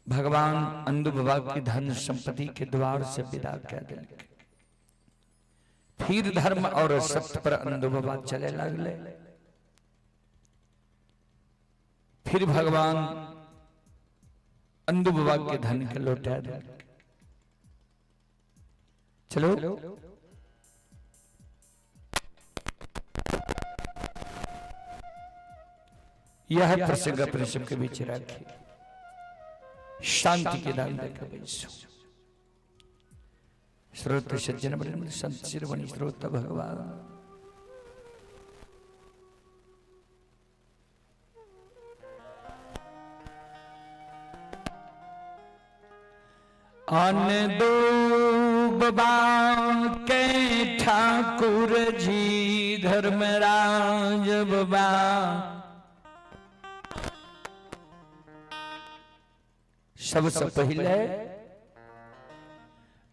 भगवान अंधु बाबा की धन संपत्ति के द्वार से विदा कर दिल। फिर धर्म और सत्य पर अंधु बाबा चले लगले। फिर भगवान अंधु बाबा के धन के लौटा दिल। चलो यह प्रसंग अपने सबके बीच रखिए, शांति के दान देकर बैसो। श्रोत सज्जन वृंद संत शिरोमणि श्रोत भगवान आन दो बाबा के ठाकुर जी धर्मराज बाबा सबसे पहले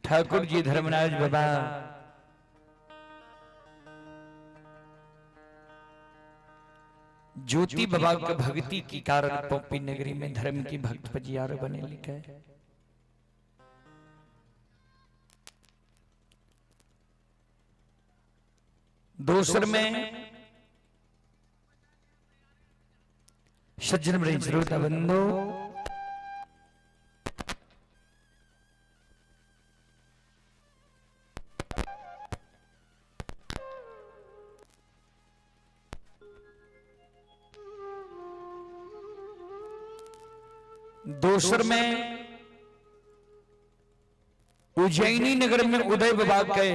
ठाकुर जी धर्मराज बाबा ज्योति बाबा के भक्ति की कारण पोपी नगरी में धर्म की भक्त पजियार बने लिखे। दोसर में सज्जन बड़े श्रोता बंधु दोसर में उज्जैनी नगर में उदय बाबा के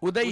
उदय